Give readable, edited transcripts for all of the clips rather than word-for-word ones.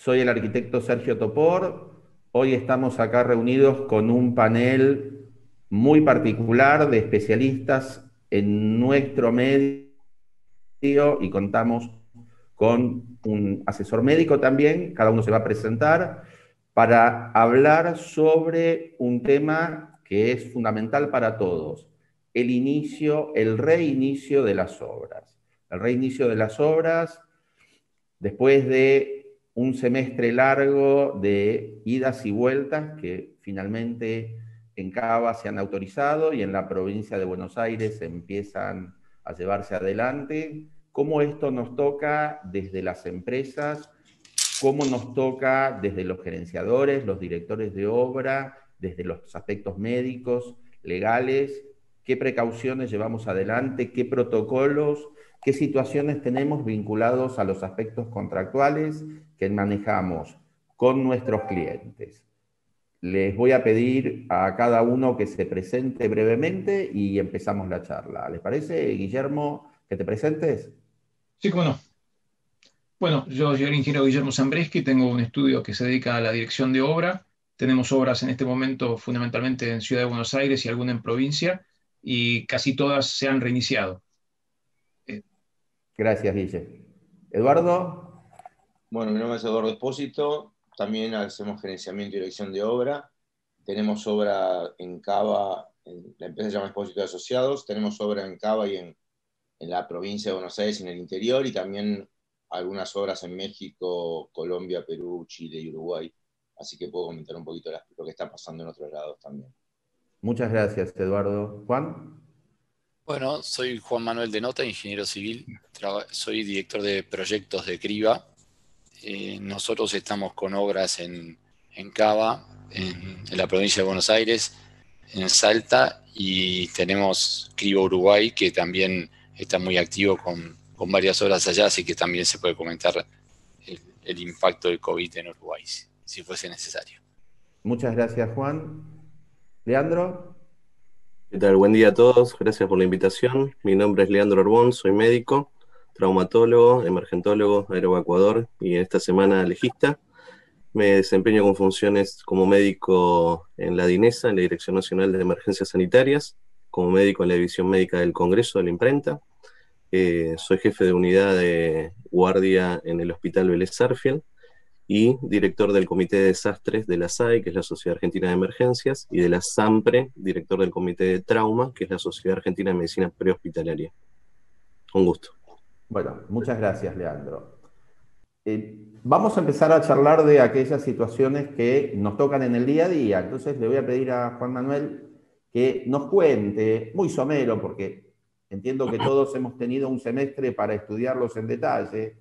Soy el arquitecto Sergio Topor. Hoy estamos acá reunidos con un panel muy particular de especialistas en nuestro medio y contamos con un asesor médico también. Cada uno se va a presentar para hablar sobre un tema que es fundamental para todos: el reinicio de las obras. El reinicio de las obras después de un semestre largo de idas y vueltas que finalmente en Cava se han autorizado y en la provincia de Buenos Aires empiezan a llevarse adelante. ¿Cómo esto nos toca desde las empresas? ¿Cómo nos toca desde los gerenciadores, los directores de obra, desde los aspectos médicos, legales? ¿Qué precauciones llevamos adelante? ¿Qué protocolos? ¿Qué situaciones tenemos vinculados a los aspectos contractuales que manejamos con nuestros clientes? Les voy a pedir a cada uno que se presente brevemente y empezamos la charla. ¿Les parece, Guillermo, que te presentes? Sí, cómo no. Bueno, yo soy el ingeniero Guillermo Zambreski, tengo un estudio que se dedica a la dirección de obra. Tenemos obras en este momento fundamentalmente en Ciudad de Buenos Aires y alguna en provincia, y casi todas se han reiniciado. Eh, Gracias, Guille. Eduardo. Bueno, mi nombre es Eduardo Espósito, también hacemos gerenciamiento y dirección de obra. Tenemos obra en Cava, la empresa se llama Espósito y Asociados, tenemos obra en Cava y en la provincia de Buenos Aires, en el interior, y también algunas obras en México, Colombia, Perú, Chile y Uruguay. Así que puedo comentar un poquito lo que está pasando en otros lados también. Muchas gracias, Eduardo. Juan. Bueno, soy Juan Manuel de Nota, ingeniero civil. Soy director de proyectos de Criba. Nosotros estamos con obras en Cava, en la provincia de Buenos Aires, en Salta, y tenemos Criba Uruguay, que también está muy activo con varias obras allá, así que también se puede comentar el impacto del COVID en Uruguay, si fuese necesario. Muchas gracias, Juan. Leandro. ¿Qué tal? Buen día a todos, gracias por la invitación. Mi nombre es Leandro Arbón, soy médico, traumatólogo, emergentólogo, aeroevacuador y en esta semana legista. Me desempeño con funciones como médico en la DINESA, en la Dirección Nacional de Emergencias Sanitarias, como médico en la División Médica del Congreso de la Imprenta. Soy jefe de unidad de guardia en el Hospital Vélez Sarsfield y director del Comité de Desastres de la SAE, que es la Sociedad Argentina de Emergencias, y de la SAMPRE, director del Comité de Trauma, que es la Sociedad Argentina de Medicina Prehospitalaria. Un gusto. Bueno, muchas gracias, Leandro. Vamos a empezar a charlar de aquellas situaciones que nos tocan en el día a día. Entonces le voy a pedir a Juan Manuel que nos cuente, muy somero, porque entiendo que todos hemos tenido un semestre para estudiarlos en detalle,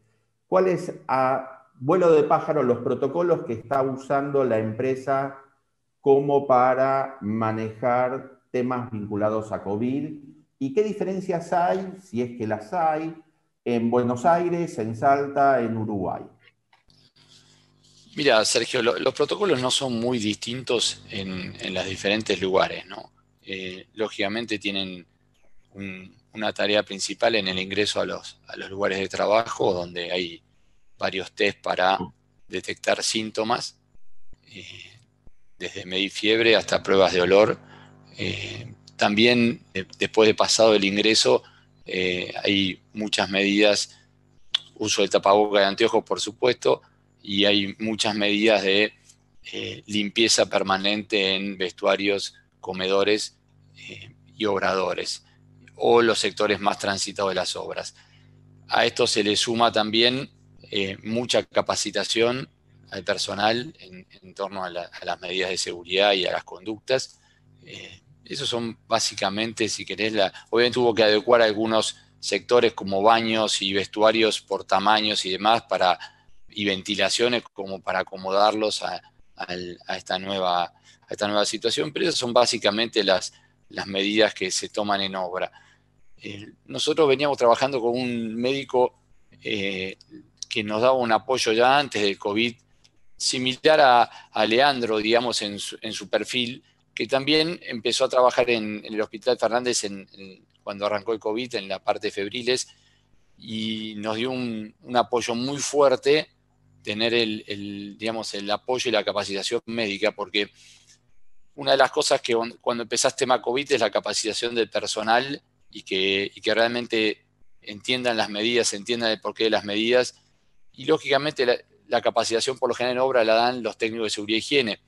cuáles a vuelo de pájaro los protocolos que está usando la empresa como para manejar temas vinculados a COVID y qué diferencias hay, si es que las hay, en Buenos Aires, en Salta, en Uruguay. Mira, Sergio, los protocolos no son muy distintos en los diferentes lugares, ¿no? Lógicamente tienen una tarea principal en el ingreso a los lugares de trabajo, donde hay varios test para detectar síntomas, desde medir fiebre hasta pruebas de olor. También, después de pasado el ingreso, hay muchas medidas, uso del tapaboca y de anteojos, por supuesto, y hay muchas medidas de limpieza permanente en vestuarios, comedores y obradores, o los sectores más transitados de las obras. A esto se le suma también mucha capacitación al personal en torno a las medidas de seguridad y a las conductas. Esos son básicamente, si querés, obviamente hubo que adecuar algunos sectores como baños y vestuarios por tamaños y demás y ventilaciones como para acomodarlos a esta nueva situación, pero esas son básicamente las medidas que se toman en obra. Nosotros veníamos trabajando con un médico que nos daba un apoyo ya antes del COVID, similar a Leandro, digamos, en su perfil, que también empezó a trabajar en el Hospital Fernández cuando arrancó el COVID, en la parte de febriles, y nos dio un apoyo muy fuerte tener digamos, el apoyo y la capacitación médica, porque una de las cosas que cuando empezás tema COVID es la capacitación del personal y que realmente entiendan las medidas, entiendan el porqué de las medidas, y lógicamente la capacitación por lo general en obra la dan los técnicos de seguridad e higiene,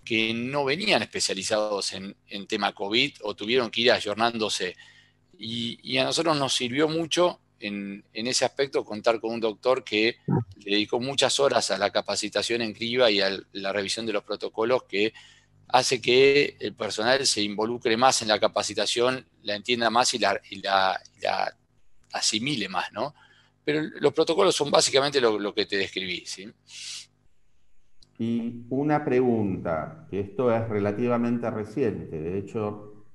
que no venían especializados en tema COVID o tuvieron que ir ayornándose. Y a nosotros nos sirvió mucho en ese aspecto contar con un doctor que le dedicó muchas horas a la capacitación en criba y a la revisión de los protocolos, que hace que el personal se involucre más en la capacitación, la entienda más y la asimile más, ¿no? Pero los protocolos son básicamente lo que te describí, ¿sí? Y una pregunta, que esto es relativamente reciente, de hecho,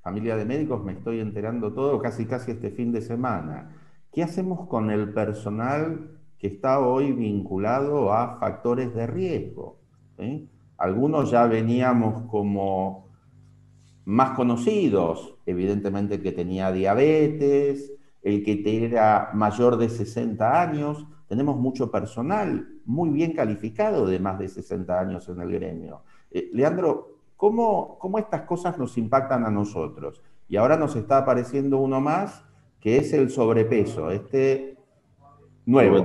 familia de médicos, me estoy enterando todo casi este fin de semana. ¿Qué hacemos con el personal que está hoy vinculado a factores de riesgo? ¿Sí? Algunos ya veníamos como más conocidos, evidentemente el que tenía diabetes, el que era mayor de 60 años. Tenemos mucho personal muy bien calificado de más de 60 años en el gremio. Leandro, ¿cómo estas cosas nos impactan a nosotros? Y ahora nos está apareciendo uno más, que es el sobrepeso, este nuevo.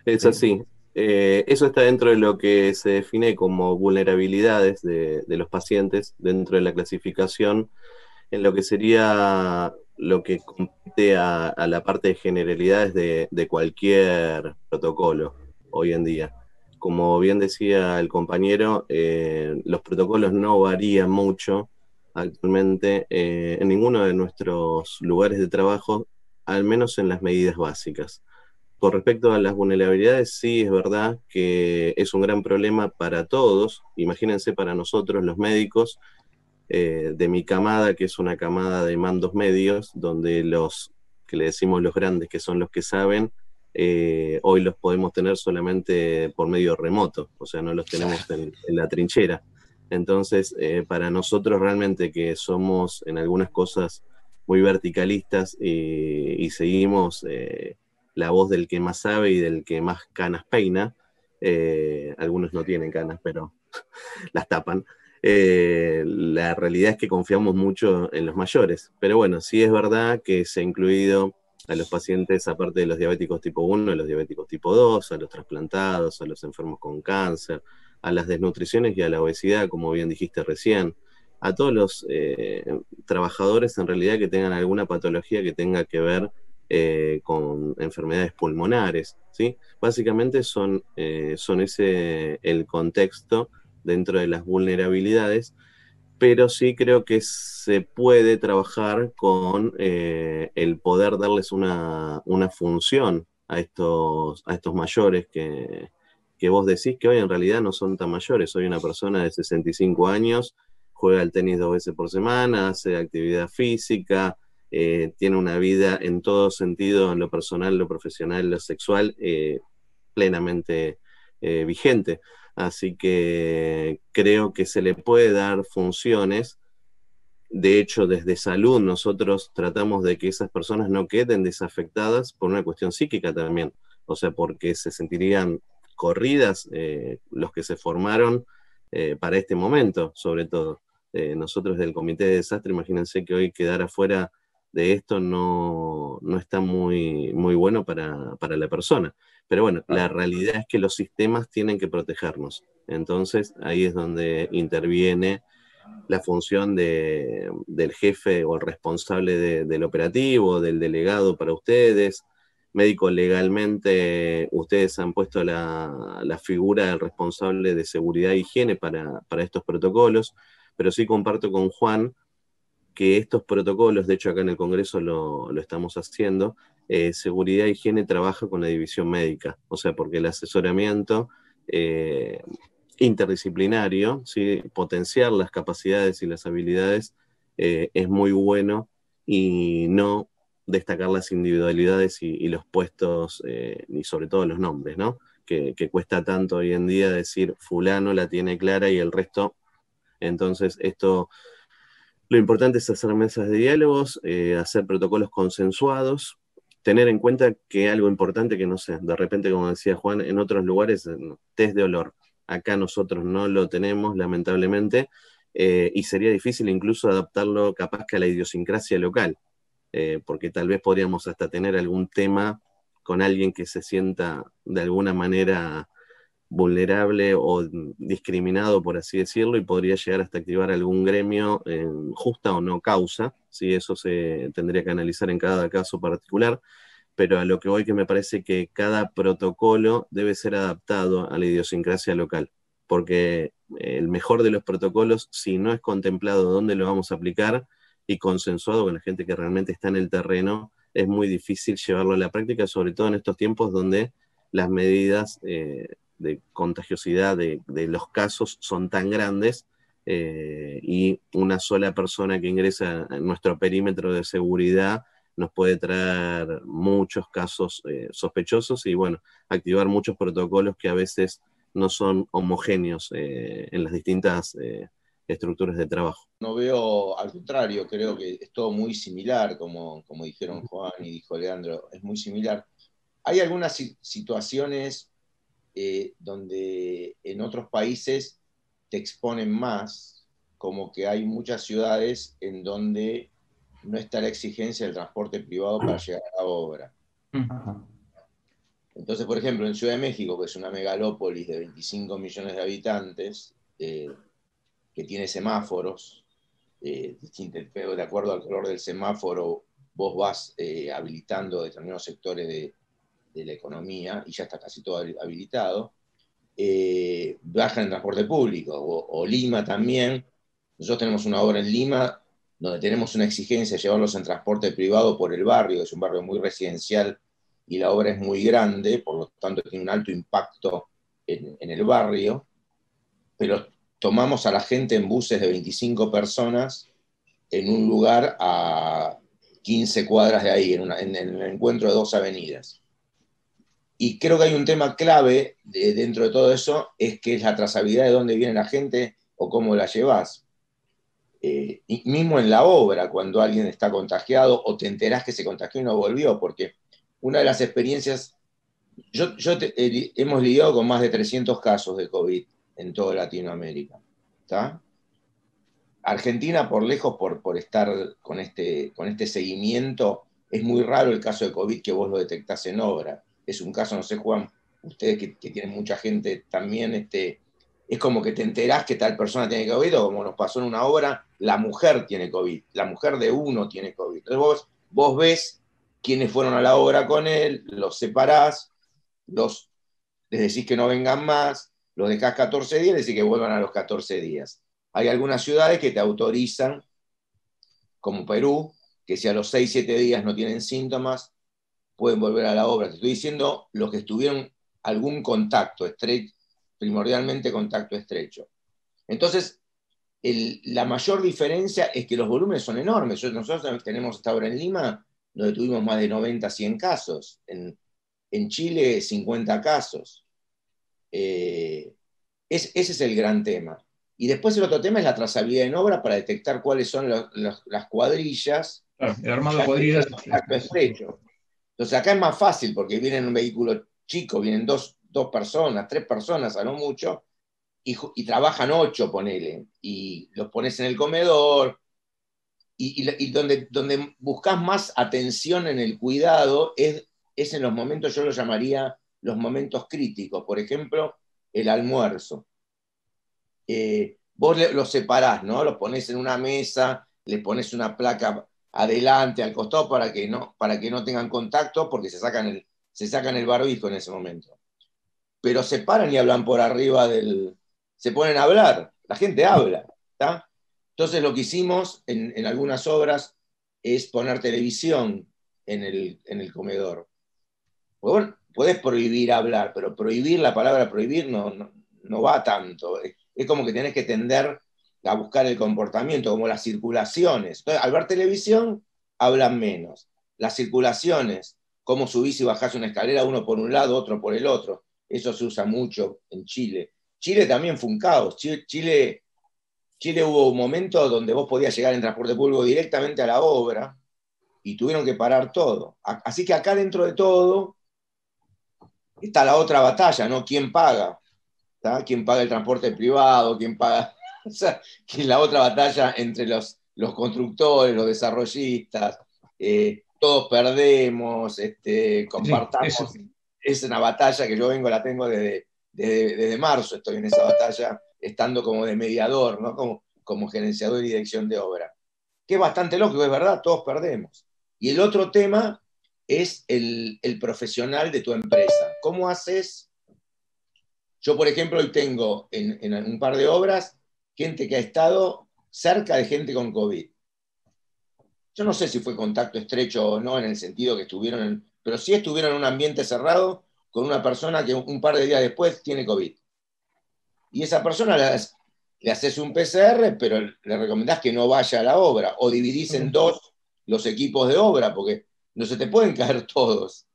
Es así. Eso está dentro de lo que se define como vulnerabilidades de los pacientes dentro de la clasificación, en lo que sería lo que compete a la parte de generalidades de cualquier protocolo hoy en día. Como bien decía el compañero, los protocolos no varían mucho actualmente en ninguno de nuestros lugares de trabajo, al menos en las medidas básicas. Con respecto a las vulnerabilidades, sí es verdad que es un gran problema para todos. Imagínense para nosotros los médicos, de mi camada, que es una camada de mandos medios, donde los que le decimos los grandes, que son los que saben, hoy los podemos tener solamente por medio remoto, o sea, no los tenemos en la trinchera. Entonces, para nosotros realmente que somos en algunas cosas muy verticalistas y seguimos la voz del que más sabe y del que más canas peina, algunos no tienen canas, pero las tapan. La realidad es que confiamos mucho en los mayores, pero bueno, sí es verdad que se ha incluido a los pacientes, aparte de los diabéticos tipo 1, a los diabéticos tipo 2, a los trasplantados, a los enfermos con cáncer, a las desnutriciones y a la obesidad, como bien dijiste recién, a todos los trabajadores en realidad que tengan alguna patología que tenga que ver con enfermedades pulmonares, ¿sí? Básicamente son ese el contexto dentro de las vulnerabilidades, pero sí creo que se puede trabajar con el poder darles una función a estos mayores que vos decís que hoy en realidad no son tan mayores. Hoy una persona de 65 años juega al tenis 2 veces por semana, hace actividad física, tiene una vida en todo sentido, en lo personal, lo profesional, lo sexual, plenamente vigente. Así que creo que se le puede dar funciones. De hecho, desde salud nosotros tratamos de que esas personas no queden desafectadas por una cuestión psíquica también. O sea, porque se sentirían corridas los que se formaron para este momento, sobre todo. Nosotros del Comité de Desastre, imagínense que hoy quedar afuera de esto no está muy bueno para la persona. Pero bueno, la realidad es que los sistemas tienen que protegernos. Entonces, ahí es donde interviene la función del jefe o el responsable del operativo, del delegado para ustedes. Médico, legalmente ustedes han puesto la figura del responsable de seguridad e higiene para estos protocolos, pero sí comparto con Juan que estos protocolos, de hecho acá en el Congreso lo estamos haciendo, seguridad e higiene trabaja con la división médica, o sea, porque el asesoramiento interdisciplinario, ¿sí? Potenciar las capacidades y las habilidades es muy bueno, y no destacar las individualidades y los puestos, y sobre todo los nombres, ¿no? Que cuesta tanto hoy en día decir fulano la tiene clara y el resto. Entonces lo importante es hacer mesas de diálogos, hacer protocolos consensuados, tener en cuenta que algo importante que no sé, de repente, como decía Juan, en otros lugares, test de olor. Acá nosotros no lo tenemos, lamentablemente, y sería difícil incluso adaptarlo capaz que a la idiosincrasia local, porque tal vez podríamos hasta tener algún tema con alguien que se sienta de alguna manera vulnerable o discriminado, por así decirlo, y podría llegar hasta activar algún gremio en justa o no causa, ¿sí? Eso se tendría que analizar en cada caso particular, pero a lo que voy que me parece que cada protocolo debe ser adaptado a la idiosincrasia local, porque el mejor de los protocolos, si no es contemplado dónde lo vamos a aplicar y consensuado con la gente que realmente está en el terreno, es muy difícil llevarlo a la práctica, sobre todo en estos tiempos donde las medidas de contagiosidad de los casos son tan grandes, y una sola persona que ingresa en nuestro perímetro de seguridad nos puede traer muchos casos sospechosos y bueno, activar muchos protocolos que a veces no son homogéneos en las distintas estructuras de trabajo. No veo, al contrario, creo que es todo muy similar, como dijeron Juan y dijo Leandro, es muy similar. Hay algunas situaciones donde en otros países te exponen más, como que hay muchas ciudades en donde no está la exigencia del transporte privado para llegar a la obra. Entonces, por ejemplo, en Ciudad de México, que es una megalópolis de 25 millones de habitantes, que tiene semáforos, pero de acuerdo al color del semáforo, vos vas habilitando determinados sectores de la economía y ya está casi todo habilitado. Bajan en transporte público, o Lima también. Nosotros tenemos una obra en Lima donde tenemos una exigencia de llevarlos en transporte privado por el barrio, es un barrio muy residencial y la obra es muy grande, por lo tanto tiene un alto impacto en el barrio, pero tomamos a la gente en buses de 25 personas en un lugar a 15 cuadras de ahí, en el encuentro de dos avenidas. Y creo que hay un tema clave dentro de todo eso, es que es la trazabilidad de dónde viene la gente o cómo la llevas. Y mismo en la obra, cuando alguien está contagiado o te enterás que se contagió y no volvió, porque una de las experiencias, hemos lidiado con más de 300 casos de COVID en toda Latinoamérica. ¿Está? Argentina, por lejos, por estar con este seguimiento, es muy raro el caso de COVID que vos lo detectás en obra. Es un caso, no sé, Juan, ustedes que tienen mucha gente también, es como que te enterás que tal persona tiene COVID, o como nos pasó en una obra, la mujer tiene COVID, la mujer de uno tiene COVID. Entonces vos ves quiénes fueron a la obra con él, los separás, les decís que no vengan más, los dejás 14 días, les decís que vuelvan a los 14 días. Hay algunas ciudades que te autorizan, como Perú, que si a los 6-7 días no tienen síntomas, pueden volver a la obra. Te estoy diciendo los que estuvieron algún contacto estrecho, primordialmente contacto estrecho. Entonces, la mayor diferencia es que los volúmenes son enormes. Nosotros tenemos esta obra en Lima, donde tuvimos más de 90-100 casos. En Chile, 50 casos. Ese es el gran tema. Y después el otro tema es la trazabilidad en obra para detectar cuáles son las cuadrillas. Claro, el armado de cuadrillas. Estrecho. Entonces acá es más fácil porque viene en un vehículo chico, vienen dos personas, 3 personas a lo mucho, y trabajan 8, ponele, y los pones en el comedor, y donde buscas más atención en el cuidado es en los momentos, yo lo llamaría los momentos críticos, por ejemplo, el almuerzo. Vos los separás, ¿no? Los pones en una mesa, le pones una placa adelante, al costado, para que no tengan contacto, porque se sacan el barbijo en ese momento. Pero se paran y hablan por arriba se ponen a hablar, la gente habla, ¿está? Entonces lo que hicimos en algunas obras es poner televisión en el comedor. Bueno, podés prohibir hablar, pero la palabra prohibir no va tanto. Es como que tenés que tender a buscar el comportamiento, como las circulaciones. Entonces, al ver televisión, hablan menos. Las circulaciones, cómo subís y bajás una escalera, uno por un lado, otro por el otro. Eso se usa mucho en Chile. Chile también fue un caos. Chile hubo un momento donde vos podías llegar en transporte público directamente a la obra, y tuvieron que parar todo. Así que acá dentro de todo está la otra batalla, ¿no? ¿Quién paga? ¿Tá? ¿Quién paga el transporte privado? ¿Quién paga? O sea, que es la otra batalla entre los constructores, los desarrollistas, todos perdemos, compartamos. Sí, es una batalla que yo la tengo desde marzo, estoy en esa batalla, estando como de mediador, ¿no? Como gerenciador y dirección de obra. Que es bastante lógico, es verdad, todos perdemos. Y el otro tema es el profesional de tu empresa. ¿Cómo haces? Yo, por ejemplo, hoy tengo en un par de obras gente que ha estado cerca de gente con COVID. Yo no sé si fue contacto estrecho o no, en el sentido que pero sí estuvieron en un ambiente cerrado con una persona que un par de días después tiene COVID. Y esa persona le haces un PCR, pero le recomendás que no vaya a la obra, o dividís en dos los equipos de obra, porque no se te pueden caer todos.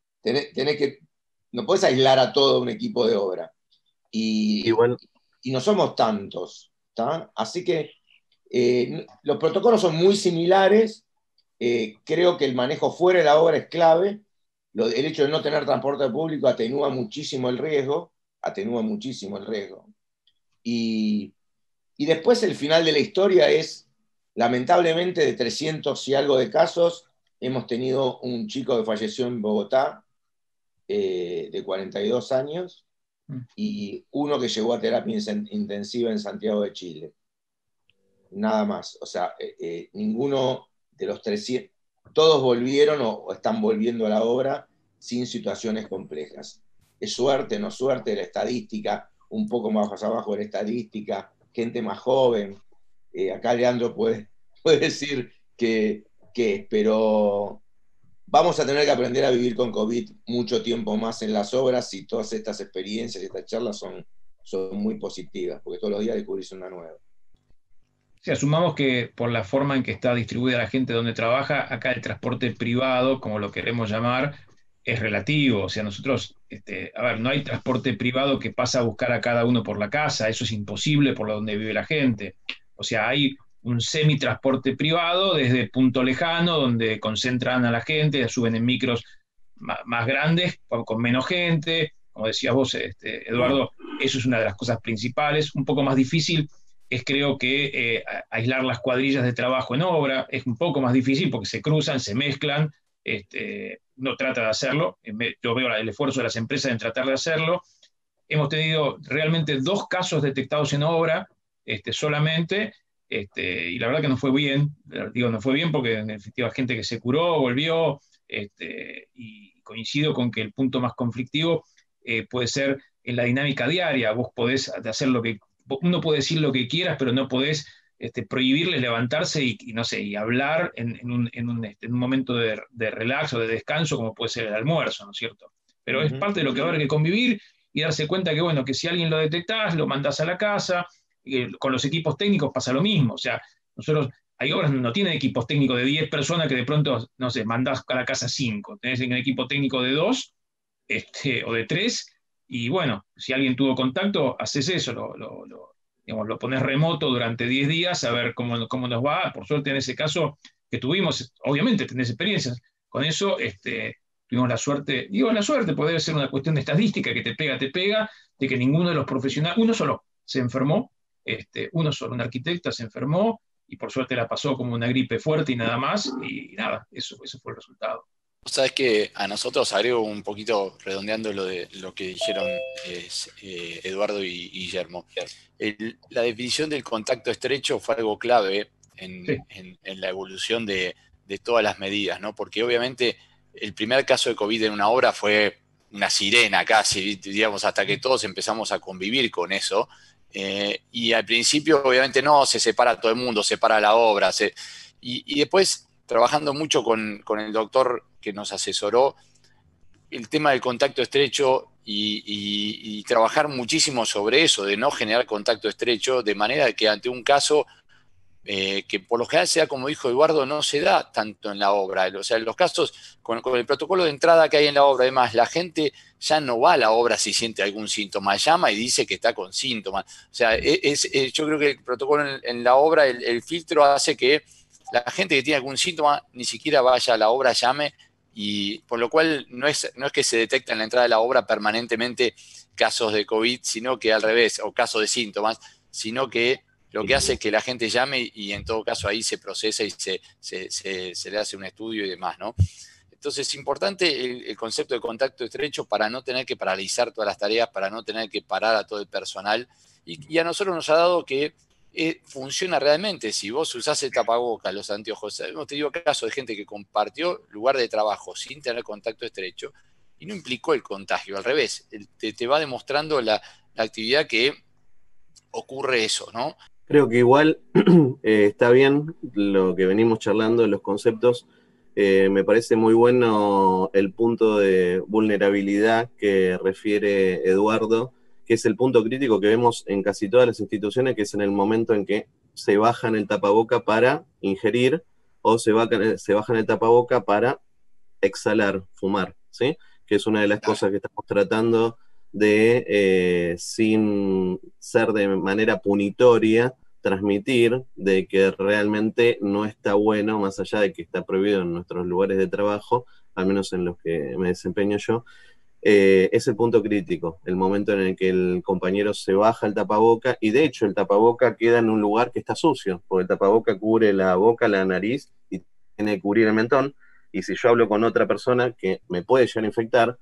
No puedes aislar a todo un equipo de obra. Y no somos tantos, ¿tá? Así que los protocolos son muy similares. Creo que el manejo fuera de la obra es clave. El hecho de no tener transporte público atenúa muchísimo el riesgo. Y después el final de la historia es, lamentablemente, de 300 y algo de casos, hemos tenido un chico que falleció en Bogotá, de 42 años, y uno que llegó a terapia intensiva en Santiago de Chile. Nada más. O sea, ninguno de los 300, todos volvieron o están volviendo a la obra sin situaciones complejas. Es suerte, no suerte, la estadística, un poco más abajo de la estadística, gente más joven. Acá Leandro puede decir que pero vamos a tener que aprender a vivir con COVID mucho tiempo más en las obras, y todas estas experiencias y estas charlas son muy positivas, porque todos los días descubrís una nueva. Si asumamos que por la forma en que está distribuida la gente donde trabaja, acá el transporte privado, como lo queremos llamar, es relativo. O sea, nosotros, a ver, no hay transporte privado que pasa a buscar a cada uno por la casa, eso es imposible por donde vive la gente. O sea, hay un semi-transporte privado desde punto lejano, donde concentran a la gente, suben en micros más grandes, con menos gente. Como decías vos, Eduardo, eso es una de las cosas principales. Un poco más difícil es, creo que, aislar las cuadrillas de trabajo en obra. Es un poco más difícil porque se cruzan, se mezclan. No trata de hacerlo. Yo veo el esfuerzo de las empresas en tratar de hacerlo. Hemos tenido realmente 2 casos detectados en obra, solamente, y la verdad que no fue bien. Digo, no fue bien porque en efectiva gente que se curó, volvió, y coincido con que el punto más conflictivo puede ser en la dinámica diaria. Vos podés hacer uno puede decir lo que quieras, pero no podés prohibirles levantarse y no sé, y hablar en un momento de relax o de descanso, como puede ser el almuerzo, ¿no es cierto? Pero es parte de lo que va a haber que convivir y darse cuenta que, bueno, que si alguien lo detectás, lo mandás a la casa. Con los equipos técnicos pasa lo mismo. O sea, nosotros, hay obras que no tienen equipos técnicos de 10 personas que de pronto, no sé, mandás a la casa 5. Tenés un equipo técnico de 2, o de 3, y bueno, si alguien tuvo contacto, haces eso, digamos, lo pones remoto durante 10 días a ver cómo nos va. Por suerte, en ese caso que tuvimos, obviamente tenés experiencias con eso, tuvimos la suerte, digo la suerte, puede ser una cuestión de estadística, que te pega, de que ninguno de los profesionales, uno solo se enfermó, uno solo, un arquitecta se enfermó, y por suerte la pasó como una gripe fuerte y nada más, y nada, eso fue el resultado. Sabes que a nosotros, agrego un poquito redondeando lo que dijeron Eduardo y Guillermo. La definición del contacto estrecho fue algo clave en la evolución de todas las medidas, ¿no? Porque obviamente el primer caso de COVID en una obra fue una sirena casi, digamos, hasta que todos empezamos a convivir con eso. Y al principio obviamente no, se separa todo el mundo, se para la obra, y después, trabajando mucho con el doctor que nos asesoró, el tema del contacto estrecho y trabajar muchísimo sobre eso, de no generar contacto estrecho, de manera que ante un caso que por lo general se da, como dijo Eduardo, no se da tanto en la obra. O sea, en los casos, con el protocolo de entrada que hay en la obra, además, la gente ya no va a la obra si siente algún síntoma, llama y dice que está con síntomas. O sea, yo creo que el protocolo en la obra, el filtro hace que la gente que tiene algún síntoma ni siquiera vaya a la obra, llame, y por lo cual no es que se detecta en la entrada de la obra permanentemente casos de COVID, sino que al revés, o casos de síntomas, sino que lo que hace es que la gente llame y en todo caso ahí se procesa y se le hace un estudio y demás, ¿no? Entonces es importante el concepto de contacto estrecho para no tener que paralizar todas las tareas, para no tener que parar a todo el personal. Y a nosotros nos ha dado que funciona realmente. Si vos usás el tapabocas, los anteojos, hemos tenido casos de gente que compartió lugar de trabajo sin tener contacto estrecho y no implicó el contagio, al revés, te va demostrando la actividad que ocurre eso, ¿no? Creo que igual está bien lo que venimos charlando, los conceptos. Me parece muy bueno el punto de vulnerabilidad que refiere Eduardo, que es el punto crítico que vemos en casi todas las instituciones, que es en el momento en que se bajan el tapaboca para ingerir o se bajan el tapaboca para exhalar, fumar, ¿sí? Que es una de las cosas que estamos tratando de, sin ser de manera punitoria, transmitir de que realmente no está bueno, más allá de que está prohibido en nuestros lugares de trabajo, al menos en los que me desempeño yo, es el punto crítico, el momento en el que el compañero se baja el tapaboca, y de hecho el tapaboca queda en un lugar que está sucio, porque el tapaboca cubre la boca, la nariz, y tiene que cubrir el mentón, y si yo hablo con otra persona que me puede llegar a infectar,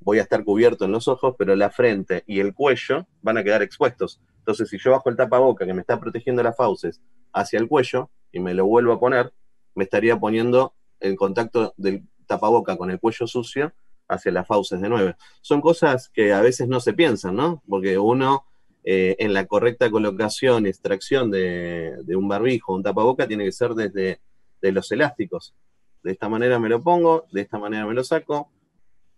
voy a estar cubierto en los ojos, pero la frente y el cuello van a quedar expuestos. Entonces, si yo bajo el tapaboca que me está protegiendo las fauces hacia el cuello y me lo vuelvo a poner, me estaría poniendo el contacto del tapaboca con el cuello sucio hacia las fauces de nuevo. Son cosas que a veces no se piensan, ¿no? Porque uno, en la correcta colocación y extracción de un barbijo, un tapaboca, tiene que ser desde de los elásticos. De esta manera me lo pongo, de esta manera me lo saco,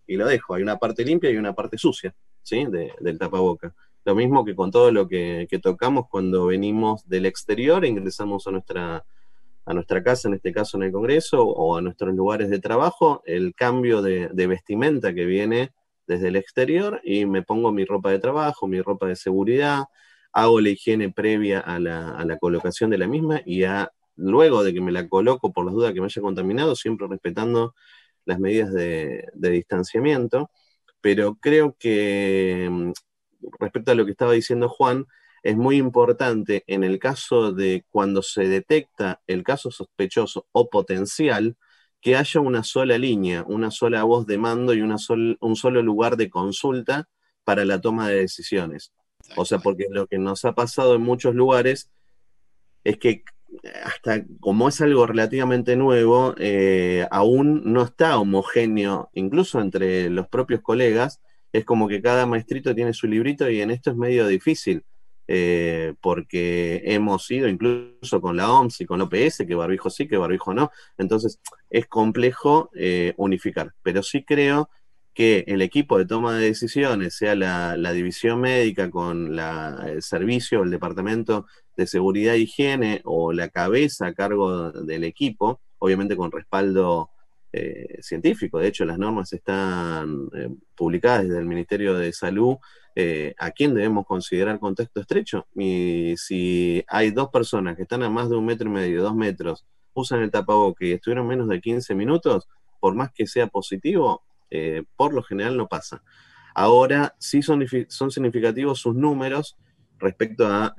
y lo dejo. Hay una parte limpia y una parte sucia, ¿sí? Del tapaboca. Lo mismo que con todo lo que tocamos cuando venimos del exterior e ingresamos a nuestra casa, en este caso en el Congreso, o a nuestros lugares de trabajo, el cambio de vestimenta que viene desde el exterior, y me pongo mi ropa de trabajo, mi ropa de seguridad, hago la higiene previa a la colocación de la misma, y luego de que me la coloco, por las dudas que me haya contaminado, siempre respetando las medidas de distanciamiento. Pero creo que, respecto a lo que estaba diciendo Juan, es muy importante en el caso de cuando se detecta el caso sospechoso o potencial, que haya una sola línea, una sola voz de mando y un solo lugar de consulta para la toma de decisiones. O sea, porque lo que nos ha pasado en muchos lugares es que hasta como es algo relativamente nuevo, aún no está homogéneo, incluso entre los propios colegas. Es como que cada maestrito tiene su librito, y en esto es medio difícil, porque hemos ido incluso con la OMS y con la OPS, que barbijo sí, que barbijo no. Entonces es complejo unificar, pero sí creo que el equipo de toma de decisiones, sea la división médica con el servicio, el departamento de seguridad e higiene, o la cabeza a cargo del equipo, obviamente con respaldo científico. De hecho, las normas están publicadas desde el Ministerio de Salud, a quién debemos considerar contacto estrecho. Y si hay dos personas que están a más de 1,5 metros, 2 metros, usan el tapabocas y estuvieron menos de 15 minutos, por más que sea positivo, por lo general no pasa. Ahora sí son significativos sus números respecto a,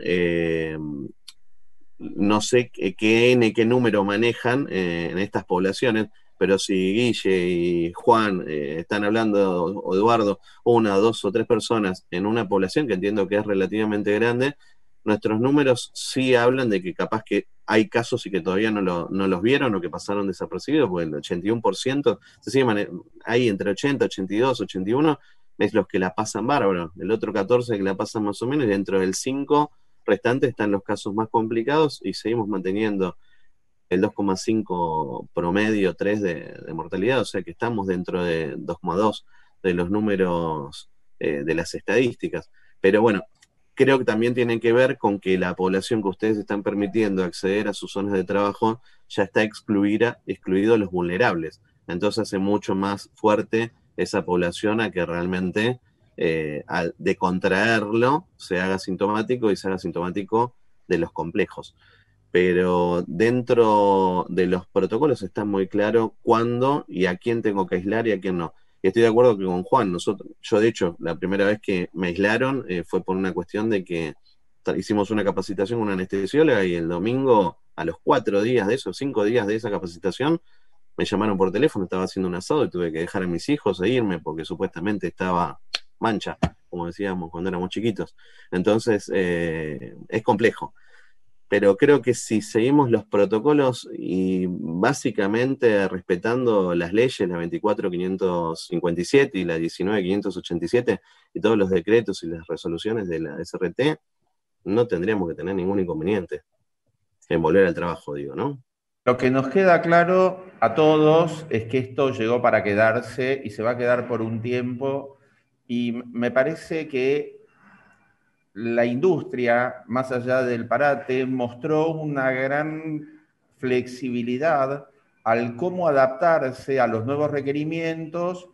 no sé qué número manejan en estas poblaciones, pero si Guille y Juan están hablando, o Eduardo, 1, 2 o 3 personas en una población que entiendo que es relativamente grande, nuestros números sí hablan de que capaz que hay casos y que todavía no los vieron o que pasaron desapercibidos, porque el 81% se sigue ahí entre 80, 82, 81 es los que la pasan bárbaro, el otro 14 que la pasan más o menos, y dentro del 5 restante están los casos más complicados, y seguimos manteniendo el 2,5 promedio, 3 de mortalidad, o sea que estamos dentro de 2,2 de los números de las estadísticas. Pero bueno, creo que también tiene que ver con que la población que ustedes están permitiendo acceder a sus zonas de trabajo ya está excluido los vulnerables. Entonces hace mucho más fuerte esa población a que realmente de contraerlo se haga sintomático, y se haga sintomático de los complejos. pero dentro de los protocolos está muy claro cuándo y a quién tengo que aislar y a quién no. Y estoy de acuerdo que con Juan, yo de hecho, la primera vez que me aislaron fue por una cuestión de que hicimos una capacitación con una anestesióloga y el domingo, a los 4 días de eso, 5 días de esa capacitación, me llamaron por teléfono, estaba haciendo un asado y tuve que dejar a mis hijos e irme porque supuestamente estaba mancha, como decíamos cuando éramos chiquitos. Entonces, es complejo. Pero creo que si seguimos los protocolos y básicamente respetando las leyes, la 24.557 y la 19.587 y todos los decretos y las resoluciones de la SRT, no tendríamos que tener ningún inconveniente en volver al trabajo, digo, ¿no? Lo que nos queda claro a todos es que esto llegó para quedarse y se va a quedar por un tiempo, y me parece que la industria, más allá del parate, mostró una gran flexibilidad al cómo adaptarse a los nuevos requerimientos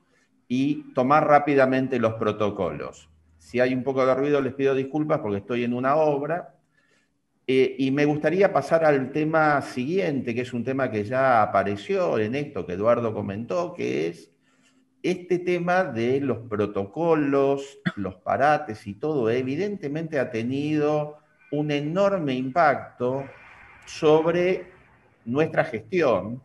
y tomar rápidamente los protocolos. Si hay un poco de ruido, les pido disculpas porque estoy en una obra. Y me gustaría pasar al tema siguiente, que es un tema que ya apareció en esto que Eduardo comentó, que es este tema de los protocolos, los parates y todo. Evidentemente ha tenido un enorme impacto sobre nuestra gestión,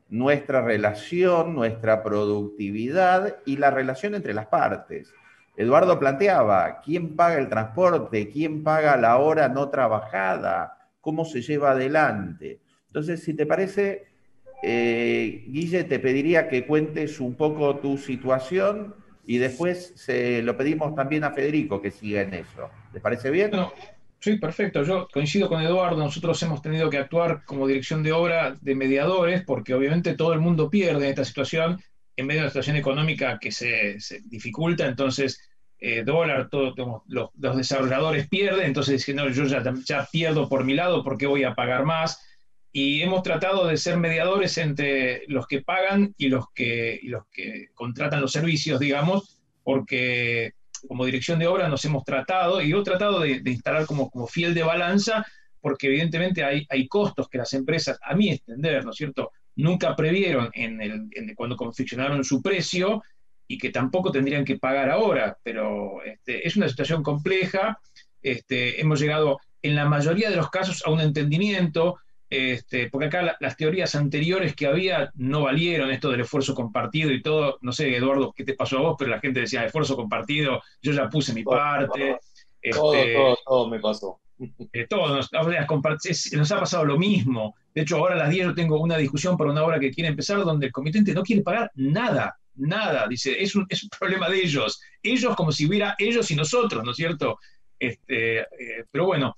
nuestra relación, nuestra productividad y la relación entre las partes. Eduardo planteaba, ¿quién paga el transporte? ¿Quién paga la hora no trabajada? ¿Cómo se lleva adelante? Entonces, si te parece, Guille, te pediría que cuentes un poco tu situación y después se lo pedimos también a Federico que siga en eso. ¿Les parece bien? Bueno, sí, perfecto. Yo coincido con Eduardo. Nosotros hemos tenido que actuar como dirección de obra de mediadores porque obviamente todo el mundo pierde en esta situación en medio de una situación económica que se dificulta. Entonces, dólar, los desarrolladores pierden. Entonces, dicen, no, yo ya pierdo por mi lado, ¿por qué voy a pagar más? Y hemos tratado de ser mediadores entre los que pagan y los que contratan los servicios, digamos, porque como dirección de obra nos hemos tratado, y yo he tratado de instalar como fiel de balanza, porque evidentemente hay costos que las empresas, a mi entender, ¿no es cierto?, nunca previeron cuando confeccionaron su precio y que tampoco tendrían que pagar ahora, pero es una situación compleja. Hemos llegado en la mayoría de los casos a un entendimiento, porque acá las teorías anteriores que había no valieron, esto del esfuerzo compartido y todo. No sé, Eduardo, qué te pasó a vos, pero la gente decía esfuerzo compartido, yo ya puse mi parte. Todo me pasó. Todos nos ha pasado lo mismo. De hecho, ahora a las 10 yo tengo una discusión para una obra que quiere empezar donde el comitente no quiere pagar nada, nada. Dice, es un problema de ellos como si hubiera ellos y nosotros, ¿no es cierto? Pero bueno,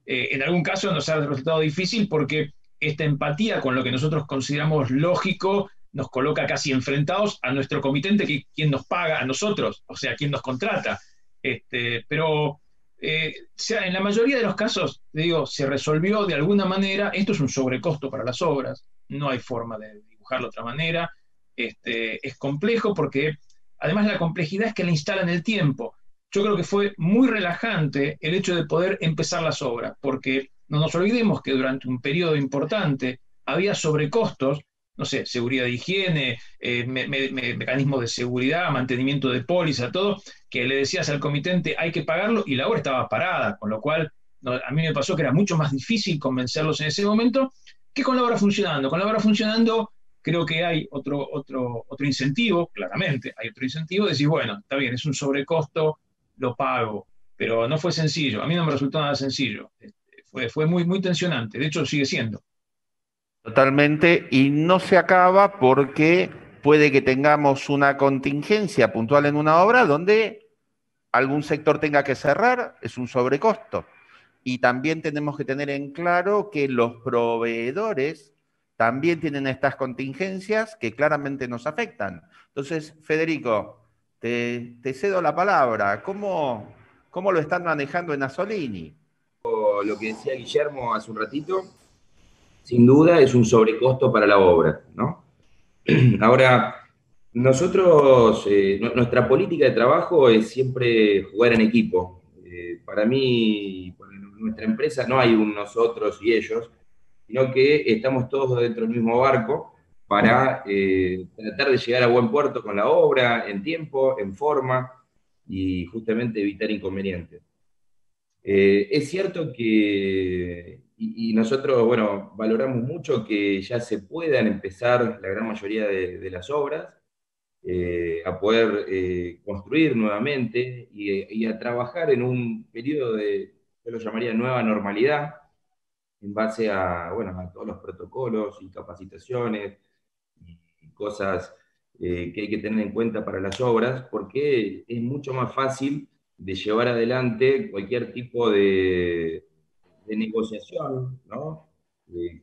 en algún caso nos ha resultado difícil porque esta empatía con lo que nosotros consideramos lógico nos coloca casi enfrentados a nuestro comitente, que quien nos paga a nosotros, o sea, quien nos contrata. Pero en la mayoría de los casos, te digo, se resolvió de alguna manera. Esto es un sobrecosto para las obras, no hay forma de dibujarlo de otra manera. Es complejo porque además la complejidad es que la instala en el tiempo. Yo creo que fue muy relajante el hecho de poder empezar las obras, porque no nos olvidemos que durante un periodo importante había sobrecostos, no sé, seguridad de higiene, mecanismos de seguridad, mantenimiento de póliza, todo, que le decías al comitente hay que pagarlo y la obra estaba parada, con lo cual a mí me pasó que era mucho más difícil convencerlos en ese momento que con la obra funcionando. Con la obra funcionando creo que hay otro incentivo, claramente hay otro incentivo, de decir, bueno, está bien, es un sobrecosto, lo pago, pero no fue sencillo. A mí no me resultó nada sencillo. Fue muy, muy tensionante. De hecho, sigue siendo. Totalmente, y no se acaba porque puede que tengamos una contingencia puntual en una obra donde algún sector tenga que cerrar, es un sobrecosto. Y también tenemos que tener en claro que los proveedores también tienen estas contingencias que claramente nos afectan. Entonces, Federico, te cedo la palabra. ¿Cómo lo están manejando en Asolini? Lo que decía Guillermo hace un ratito, sin duda es un sobrecosto para la obra, ¿no? Ahora, nosotros, nuestra política de trabajo es siempre jugar en equipo. Para mí, en nuestra empresa no hay un nosotros y ellos, sino que estamos todos dentro del mismo barco para tratar de llegar a buen puerto con la obra, en tiempo, en forma, y justamente evitar inconvenientes. Es cierto que, y nosotros, bueno, valoramos mucho que ya se puedan empezar la gran mayoría de las obras, a poder construir nuevamente y a trabajar en un periodo de, yo lo llamaría nueva normalidad, en base a, bueno, a todos los protocolos y capacitaciones y cosas que hay que tener en cuenta para las obras, porque es mucho más fácil de llevar adelante cualquier tipo de negociación, ¿no?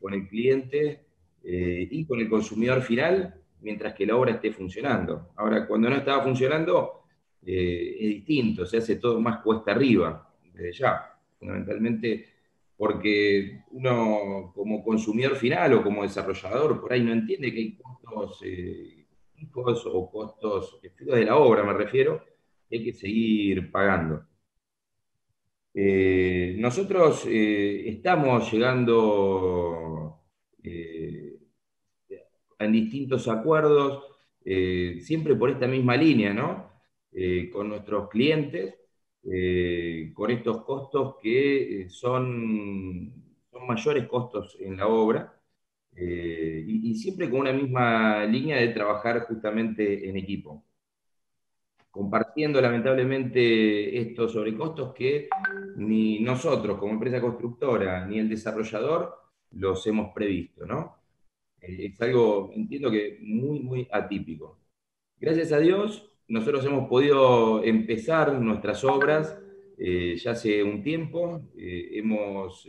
Con el cliente y con el consumidor final, mientras que la obra esté funcionando. Ahora, cuando no estaba funcionando, es distinto, se hace todo más cuesta arriba, desde ya, fundamentalmente porque uno como consumidor final o como desarrollador por ahí no entiende que hay costos fijos o costos fijos de la obra, me refiero, que hay que seguir pagando. Nosotros estamos llegando en distintos acuerdos, siempre por esta misma línea, ¿no? Con nuestros clientes, con estos costos que son mayores costos en la obra, y siempre con una misma línea de trabajar justamente en equipo, compartiendo lamentablemente estos sobrecostos que ni nosotros como empresa constructora ni el desarrollador los hemos previsto, ¿no? Es algo, entiendo que muy, muy atípico. Gracias a Dios, nosotros hemos podido empezar nuestras obras ya hace un tiempo. Hemos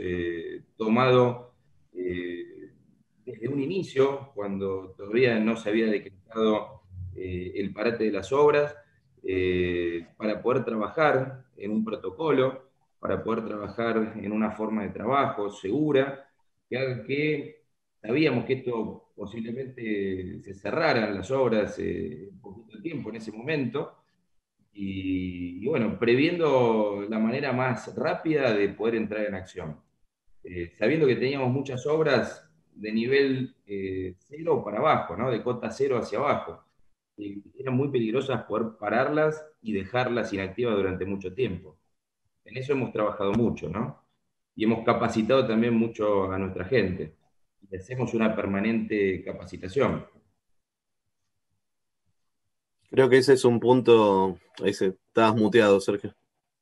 tomado desde un inicio, cuando todavía no se había decretado el parate de las obras, para poder trabajar en un protocolo, para poder trabajar en una forma de trabajo segura, que haga que sabíamos que esto posiblemente se cerraran las obras un poquito de tiempo en ese momento, y bueno, previendo la manera más rápida de poder entrar en acción. Sabiendo que teníamos muchas obras de nivel cero para abajo, ¿no? De cota cero hacia abajo. Eran muy peligrosas poder pararlas y dejarlas inactivas durante mucho tiempo. En eso hemos trabajado mucho, ¿no? Y hemos capacitado también mucho a nuestra gente. Y hacemos una permanente capacitación. Creo que ese es un punto. Ahí estabas muteado, Sergio.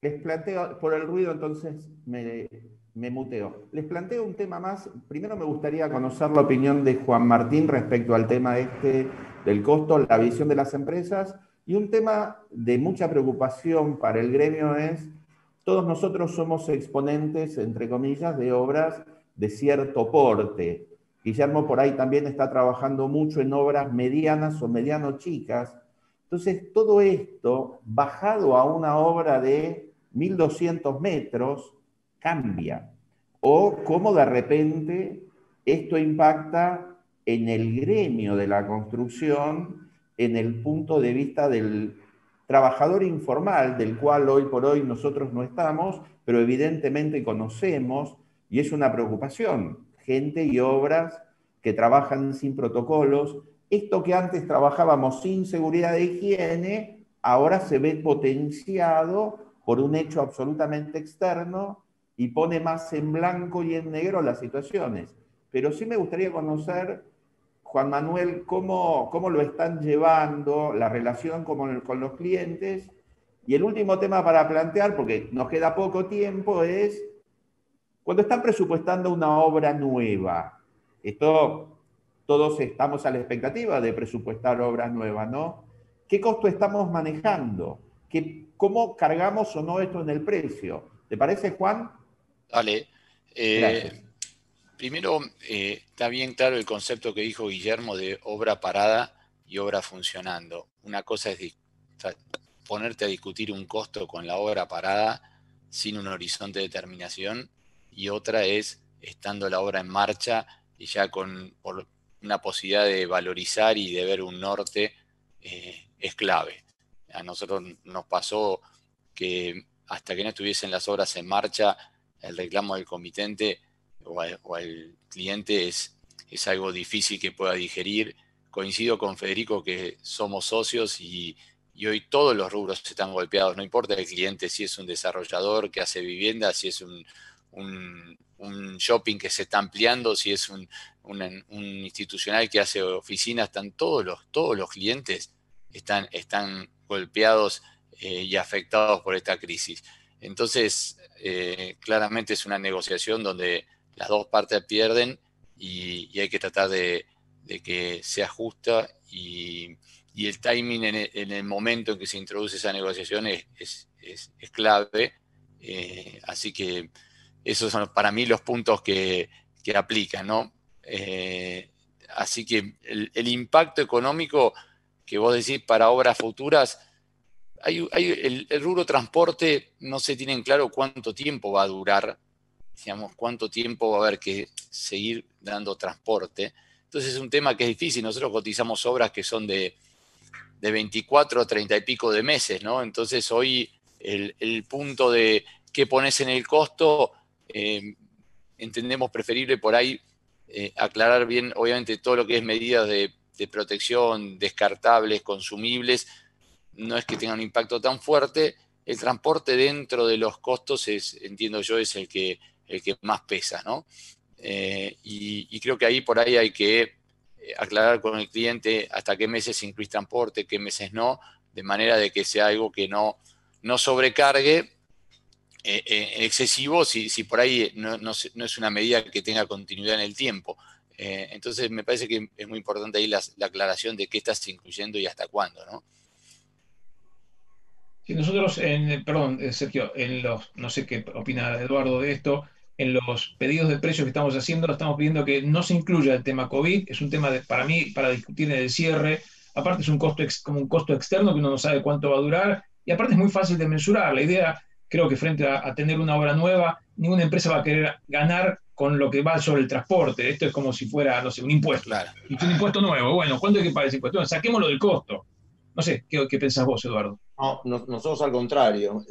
Les planteo, por el ruido entonces me muteo. Les planteo un tema más. Primero me gustaría conocer la opinión de Juan Martín respecto al tema este del costo, la visión de las empresas, y un tema de mucha preocupación para el gremio es, todos nosotros somos exponentes, entre comillas, de obras de cierto porte. Guillermo por ahí también está trabajando mucho en obras medianas o mediano chicas. Entonces, todo esto, bajado a una obra de 1.200 metros, cambia. O cómo de repente esto impacta en el gremio de la construcción, en el punto de vista del trabajador informal, del cual hoy por hoy nosotros no estamos, pero evidentemente conocemos, y es una preocupación, gente y obras que trabajan sin protocolos. Esto que antes trabajábamos sin seguridad de higiene, ahora se ve potenciado por un hecho absolutamente externo y pone más en blanco y en negro las situaciones. Pero sí me gustaría conocer, Juan Manuel, cómo lo están llevando, la relación con los clientes. Y el último tema para plantear, porque nos queda poco tiempo, es cuando están presupuestando una obra nueva. Esto, todos estamos a la expectativa de presupuestar obras nuevas, ¿no? ¿Qué costo estamos manejando? ¿Cómo cargamos o no esto en el precio? ¿Te parece, Juan? Dale. Gracias. Primero, está bien claro el concepto que dijo Guillermo de obra parada y obra funcionando. Una cosa es ponerte a discutir un costo con la obra parada sin un horizonte de terminación, y otra es estando la obra en marcha y ya por una posibilidad de valorizar y de ver un norte, es clave. A nosotros nos pasó que hasta que no estuviesen las obras en marcha, el reclamo del comitente o al cliente es algo difícil que pueda digerir. Coincido con Federico que somos socios y hoy todos los rubros están golpeados, no importa el cliente, si es un desarrollador que hace vivienda, si es un shopping que se está ampliando, si es un institucional que hace oficinas, están todos los clientes están golpeados y afectados por esta crisis. Entonces, claramente es una negociación donde las dos partes pierden y hay que tratar de que sea justa y el timing en el momento en que se introduce esa negociación es clave. Así que esos son para mí los puntos que aplican, ¿no? Así que el impacto económico que vos decís para obras futuras, el rubro transporte no se tiene en claro cuánto tiempo va a durar, digamos, cuánto tiempo va a haber que seguir dando transporte. Entonces es un tema que es difícil. Nosotros cotizamos obras que son de 24 a 30 y pico de meses, ¿no? Entonces hoy el punto de qué pones en el costo, entendemos preferible por ahí aclarar bien, obviamente, todo lo que es medidas de protección, descartables, consumibles, no es que tenga un impacto tan fuerte. El transporte dentro de los costos entiendo yo, es el que más pesa, ¿no? Y creo que por ahí hay que aclarar con el cliente hasta qué meses incluís transporte, qué meses no, de manera de que sea algo que no sobrecargue excesivo si por ahí no es una medida que tenga continuidad en el tiempo. Entonces me parece que es muy importante ahí la aclaración de qué estás incluyendo y hasta cuándo, ¿no? Si nosotros, perdón, Sergio, no sé qué opina Eduardo de esto, en los pedidos de precios que estamos haciendo, estamos pidiendo que no se incluya el tema COVID, es un tema para mí, para discutir en el cierre, aparte es un costo como un costo externo que uno no sabe cuánto va a durar, y aparte es muy fácil de mensurar. La idea, creo que frente a tener una obra nueva, ninguna empresa va a querer ganar con lo que va sobre el transporte. Esto es como si fuera, no sé, un impuesto. Claro. Y un impuesto nuevo. Bueno, ¿cuánto hay que pagar ese impuesto? Bueno, saquémoslo del costo. No sé, ¿qué pensás vos, Eduardo? No, nosotros al contrario,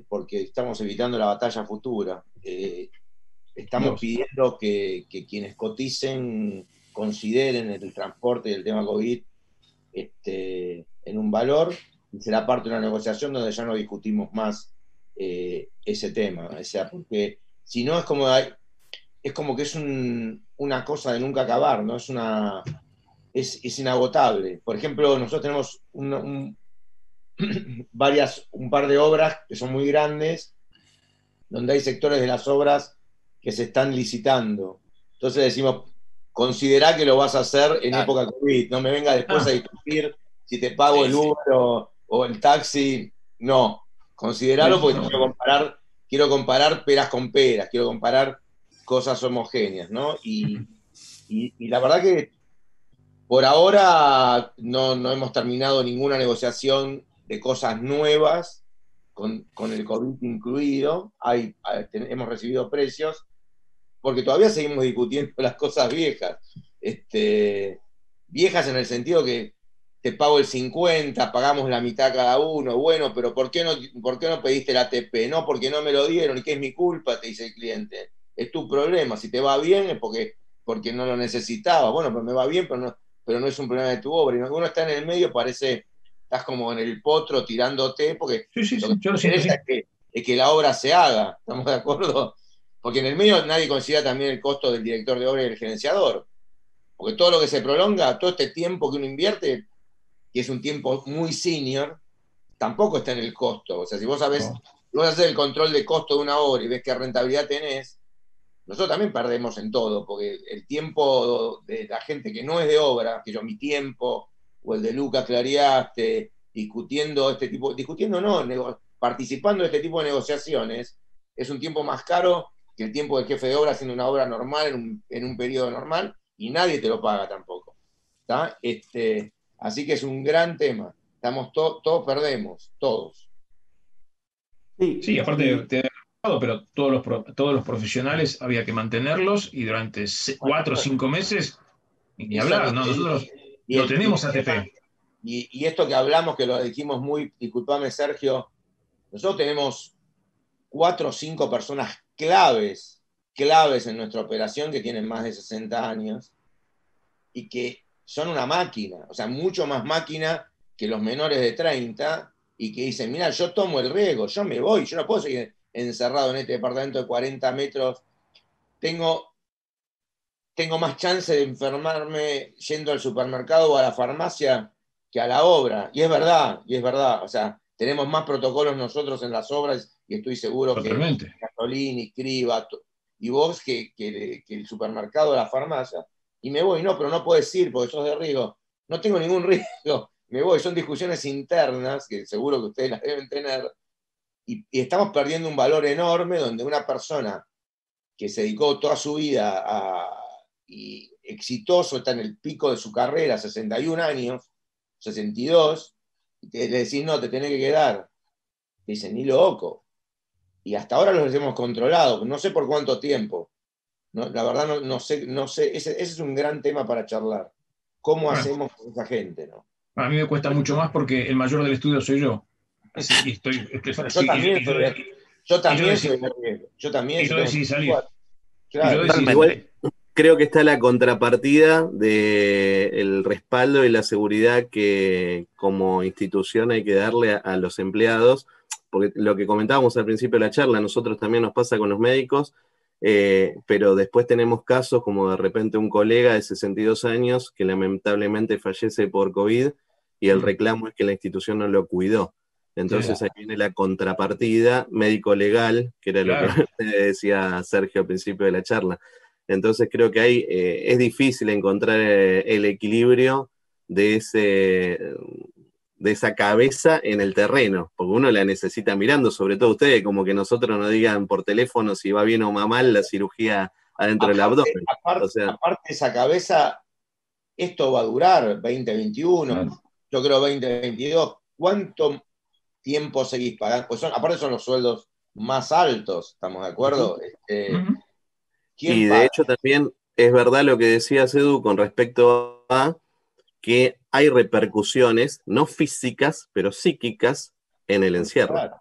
porque estamos evitando la batalla futura. Estamos pidiendo que quienes coticen consideren el transporte y el tema COVID en un valor, y será parte de una negociación donde ya no discutimos más ese tema. O sea, porque si no es como que es una cosa de nunca acabar, ¿no? Es inagotable. Por ejemplo, nosotros tenemos un par de obras que son muy grandes, donde hay sectores de las obras que se están licitando. Entonces decimos, considerá que lo vas a hacer en época COVID, no me venga después a discutir si te pago el Uber o el taxi. No, consideralo porque quiero comparar peras con peras, quiero comparar cosas homogéneas, ¿no? Y la verdad que por ahora no hemos terminado ninguna negociación de cosas nuevas, con el COVID incluido. Hemos recibido precios, porque todavía seguimos discutiendo las cosas viejas. Viejas en el sentido que te pago el 50, pagamos la mitad cada uno. Bueno, pero ¿por qué no pediste el ATP? No, porque no me lo dieron, y que es mi culpa, te dice el cliente. Es tu problema. Si te va bien es porque no lo necesitaba. Bueno, pero me va bien, pero no es un problema de tu obra. Y uno está en el medio, estás como en el potro tirándote, porque lo que interesa es que la obra se haga. ¿Estamos de acuerdo? Porque en el medio nadie considera también el costo del director de obra y del gerenciador. Porque todo lo que se prolonga, todo este tiempo que uno invierte, que es un tiempo muy senior, tampoco está en el costo. O sea, si vos sabés, vos haces el control de costo de una obra y ves qué rentabilidad tenés, nosotros también perdemos en todo, porque el tiempo de la gente que no es de obra, que yo, mi tiempo, o el de Lucas Clariaste, participando de este tipo de negociaciones, es un tiempo más caro que el tiempo del jefe de obra haciendo una obra normal en un periodo normal, y nadie te lo paga tampoco. ¿Está? Así que es un gran tema. Todos perdemos, todos. Sí, aparte pero todos los profesionales había que mantenerlos, y durante 4 o 5 meses, ni hablar, ¿no? Nosotros no tenemos ATP. Y esto que hablamos, que lo dijimos disculpame Sergio, nosotros tenemos 4 o 5 personas claves claves en nuestra operación que tienen más de 60 años y que son una máquina, o sea, mucho más máquina que los menores de 30 y que dicen, mira, yo tomo el riesgo, yo me voy, yo no puedo seguir encerrado en este departamento de 40 metros, tengo más chance de enfermarme yendo al supermercado o a la farmacia que a la obra. Y es verdad. O sea, tenemos más protocolos nosotros en las obras y estoy seguro Totalmente. que Gasolini, Criba y vos que el supermercado o la farmacia. Y me voy, no, pero no puedes ir porque sos de riesgo. No tengo ningún riesgo, me voy. Son discusiones internas que seguro que ustedes las deben tener. Y estamos perdiendo un valor enorme donde una persona que se dedicó toda su vida y exitoso, está en el pico de su carrera, 61 años, 62, y le decís, no, te tenés que quedar. Te dicen, ni loco. Y hasta ahora los hemos controlado, no sé por cuánto tiempo. No, la verdad no sé. Ese es un gran tema para charlar. ¿Cómo hacemos con esa gente? ¿No? A mí me cuesta mucho más porque el mayor del estudio soy yo. Así que yo también soy de riesgo. Yo también. Y yo decidí salir. Claro. Igual creo que está la contrapartida del respaldo y la seguridad que como institución hay que darle a los empleados, porque lo que comentábamos al principio de la charla, a nosotros también nos pasa con los médicos, pero después tenemos casos como de repente un colega de 62 años que lamentablemente fallece por COVID y el reclamo es que la institución no lo cuidó. Entonces ahí viene la contrapartida médico-legal, que era lo que decía Sergio al principio de la charla. Entonces creo que ahí es difícil encontrar el equilibrio de esa cabeza en el terreno, porque uno la necesita mirando, sobre todo ustedes, como que nosotros nos digan por teléfono si va bien o va mal la cirugía adentro del abdomen. Aparte de esa cabeza, esto va a durar 2021, yo creo 2022. ¿Cuánto tiempo seguís pagando? Pues aparte son los sueldos más altos, ¿estamos de acuerdo? Y de hecho también es verdad lo que decías, Edu, con respecto a que hay repercusiones, no físicas, pero psíquicas, en el encierro. Claro.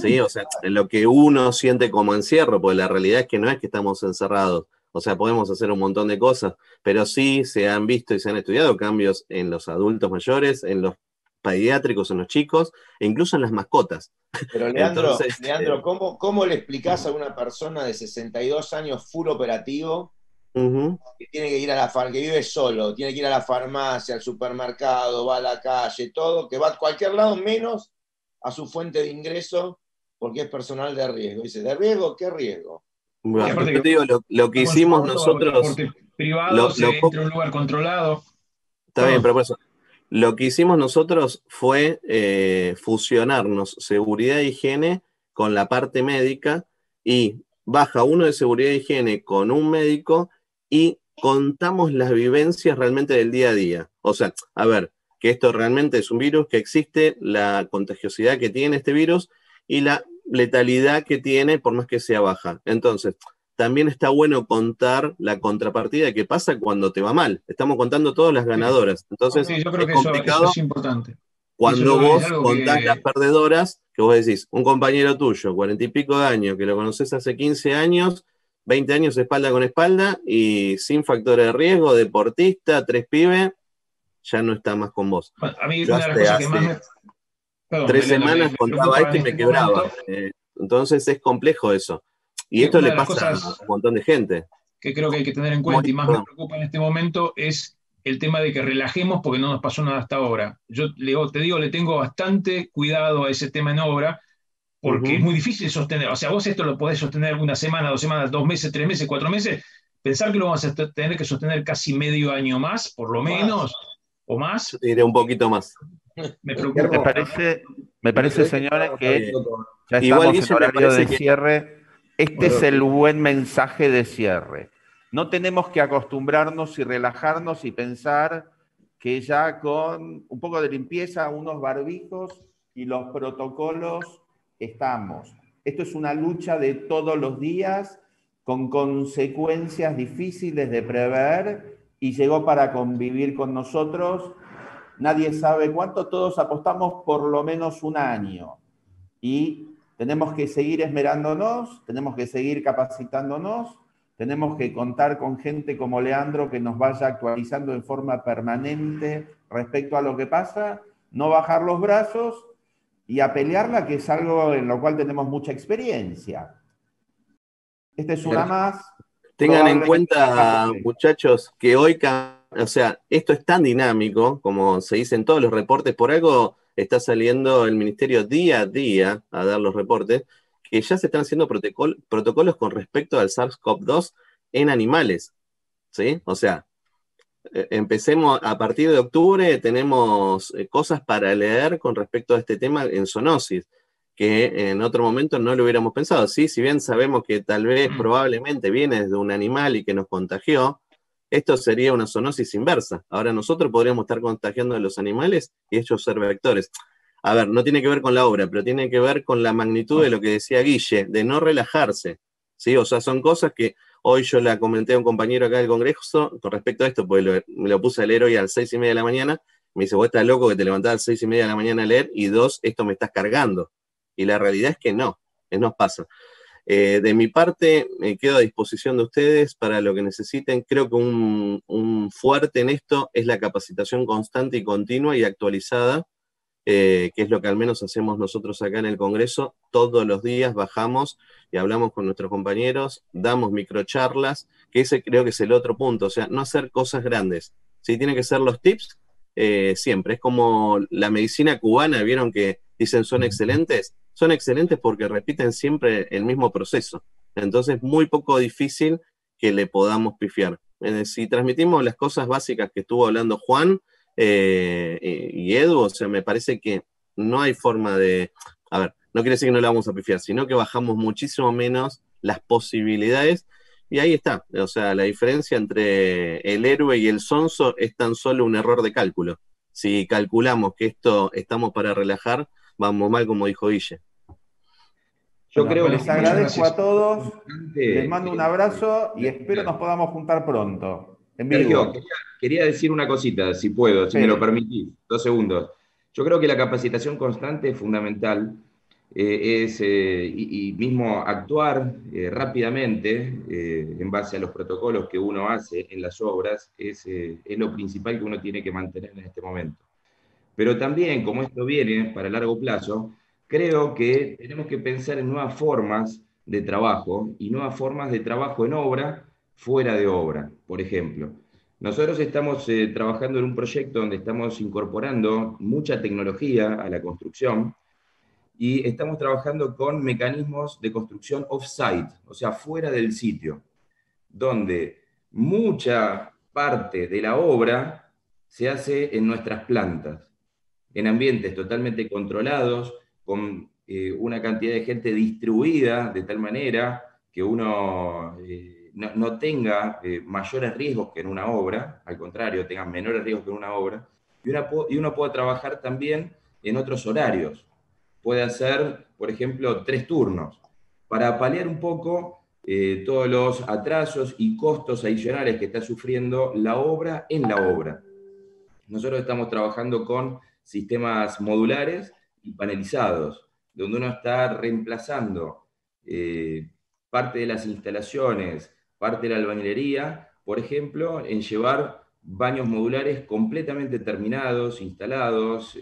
¿Sí? O sea, en lo que uno siente como encierro, porque la realidad es que no es que estamos encerrados, o sea, podemos hacer un montón de cosas, pero sí se han visto y se han estudiado cambios en los adultos mayores, en los pediátricos, en los chicos, e incluso en las mascotas. Pero Leandro, ¿cómo le explicás a una persona de 62 años full operativo que tiene que ir a que vive solo, tiene que ir a la farmacia, al supermercado, va a la calle, todo, que va a cualquier lado menos a su fuente de ingreso porque es personal de riesgo? Dice, ¿de riesgo? ¿Qué riesgo? Bueno, yo te digo, lo que hicimos nosotros... Privado, entre un lugar controlado. Está bien, pero por eso... Lo que hicimos nosotros fue fusionarnos seguridad e higiene con la parte médica y baja uno de seguridad e higiene con un médico y contamos las vivencias realmente del día a día. O sea, a ver, que esto realmente es un virus, que existe la contagiosidad que tiene este virus y la letalidad que tiene por más que sea baja. Entonces, también está bueno contar la contrapartida que pasa cuando te va mal. Estamos contando todas las ganadoras. Entonces, yo creo que complicado eso es importante. cuando vos contás las perdedoras, que vos decís, un compañero tuyo, 40 y pico de años, que lo conoces hace 15 años, 20 años espalda con espalda, y sin factores de riesgo, deportista, 3 pibes, ya no está más con vos. Bueno, a mí una de las cosas que más me... Perdón, 3 semanas contaba esto y me quebraba. Entonces es complejo eso. Y esto le pasa a un montón de gente. Que creo que hay que tener en cuenta y más me preocupa en este momento es el tema de que relajemos porque no nos pasó nada hasta ahora. Yo te digo, le tengo bastante cuidado a ese tema en obra porque es muy difícil sostener. O sea, vos esto lo podés sostener una semana, 2 semanas, 2 meses, 3 meses, 4 meses. Pensar que lo vamos a tener que sostener casi medio año más, por lo menos, o más. Yo te diré un poquito más. Me preocupa. Me parece, señores, que ya estamos en horario de cierre. Este es el buen mensaje de cierre. No tenemos que acostumbrarnos y relajarnos y pensar que ya con un poco de limpieza, unos barbijos y los protocolos estamos. Esto es una lucha de todos los días con consecuencias difíciles de prever y llegó para convivir con nosotros. Nadie sabe cuánto, todos apostamos por lo menos un año. Y tenemos que seguir esmerándonos, tenemos que seguir capacitándonos tenemos que contar con gente como Leandro que nos vaya actualizando en forma permanente respecto a lo que pasa, no bajar los brazos y a pelearla, que es algo en lo cual tenemos mucha experiencia. Esta es una más. Tengan en cuenta, muchachos, que hoy, o sea, esto es tan dinámico, como se dice en todos los reportes, por algo está saliendo el ministerio día a día a dar los reportes, que ya se están haciendo protocolos con respecto al SARS-CoV-2 en animales, ¿sí? O sea, empecemos a partir de octubre, tenemos cosas para leer con respecto a este tema en zoonosis, que en otro momento no lo hubiéramos pensado. Sí, si bien sabemos que tal vez probablemente viene desde un animal y que nos contagió, esto sería una zoonosis inversa. Ahora nosotros podríamos estar contagiando a los animales y ellos ser vectores. A ver, no tiene que ver con la obra, pero tiene que ver con la magnitud de lo que decía Guille, de no relajarse, ¿sí? O sea, son cosas que hoy yo la comenté a un compañero acá del Congreso con respecto a esto, porque me lo puse a leer hoy a las 6:30 de la mañana. Me dice, vos estás loco que te levantás a las 6:30 de la mañana a leer, y dos, esto me estás cargando. Y la realidad es que no, nos pasa. De mi parte, me quedo a disposición de ustedes para lo que necesiten. Creo que un fuerte en esto es la capacitación constante y continua y actualizada, que es lo que al menos hacemos nosotros acá en el Congreso. Todos los días bajamos y hablamos con nuestros compañeros, damos microcharlas, que ese creo que es el otro punto, o sea, no hacer cosas grandes. Sí, tienen que ser los tips siempre. Es como la medicina cubana, ¿vieron que dicen son excelentes? Son excelentes porque repiten siempre el mismo proceso. Entonces, muy poco difícil que le podamos pifiar. Si transmitimos las cosas básicas que estuvo hablando Juan y Edu, o sea, me parece que no hay forma de... A ver, no quiere decir que no la vamos a pifiar, sino que bajamos muchísimo menos las posibilidades. Y ahí está, o sea, la diferencia entre el héroe y el sonso es tan solo un error de cálculo. Si calculamos que esto estamos para relajar, vamos mal, como dijo Guille. Yo creo que les agradezco a todos, les mando un abrazo y espero nos podamos juntar pronto. En vivo. Sergio, quería decir una cosita, si puedo, si me lo permitís, 2 segundos. Yo creo que la capacitación constante es fundamental, y mismo actuar rápidamente en base a los protocolos que uno hace en las obras es lo principal que uno tiene que mantener en este momento. Pero también, como esto viene para largo plazo, creo que tenemos que pensar en nuevas formas de trabajo y nuevas formas de trabajo en obra, fuera de obra. Por ejemplo, nosotros estamos trabajando en un proyecto donde estamos incorporando mucha tecnología a la construcción y estamos trabajando con mecanismos de construcción off-site, o sea, fuera del sitio, donde mucha parte de la obra se hace en nuestras plantas, en ambientes totalmente controlados, con una cantidad de gente distribuida de tal manera que uno no tenga mayores riesgos que en una obra, al contrario, tenga menores riesgos que en una obra, y uno puede trabajar también en otros horarios. Puede hacer, por ejemplo, 3 turnos, para paliar un poco todos los atrasos y costos adicionales que está sufriendo la obra en la obra. Nosotros estamos trabajando con sistemas modulares y panelizados, donde uno está reemplazando parte de las instalaciones, parte de la albañilería, por ejemplo, en llevar baños modulares completamente terminados, instalados,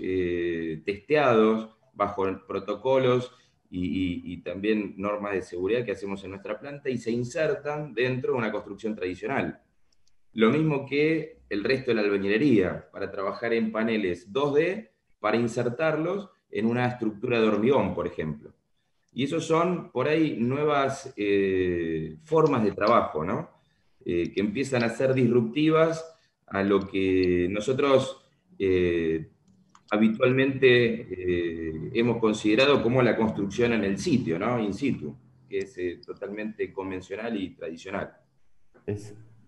testeados, bajo protocolos y también normas de seguridad que hacemos en nuestra planta, y se insertan dentro de una construcción tradicional. Lo mismo que el resto de la albañilería, para trabajar en paneles 2D, para insertarlos en una estructura de hormigón, por ejemplo. Y esos son, por ahí, nuevas formas de trabajo, ¿no? Que empiezan a ser disruptivas a lo que nosotros habitualmente hemos considerado como la construcción en el sitio, ¿no? In situ, que es totalmente convencional y tradicional.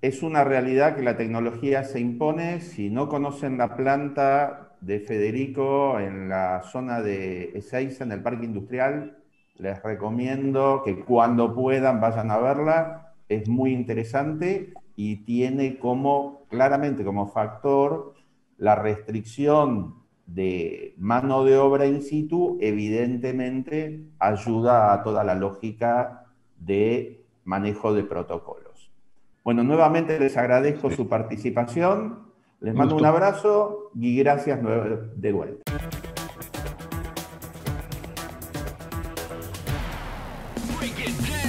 Es una realidad que la tecnología se impone. Si no conocen la planta de Federico en la zona de Ezeiza, en el Parque Industrial, les recomiendo que cuando puedan vayan a verla. Es muy interesante y tiene claramente como factor la restricción de mano de obra in situ. Evidentemente ayuda a toda la lógica de manejo de protocolos. Bueno, nuevamente les agradezco su participación, les mando un abrazo y gracias de vuelta. Break it down.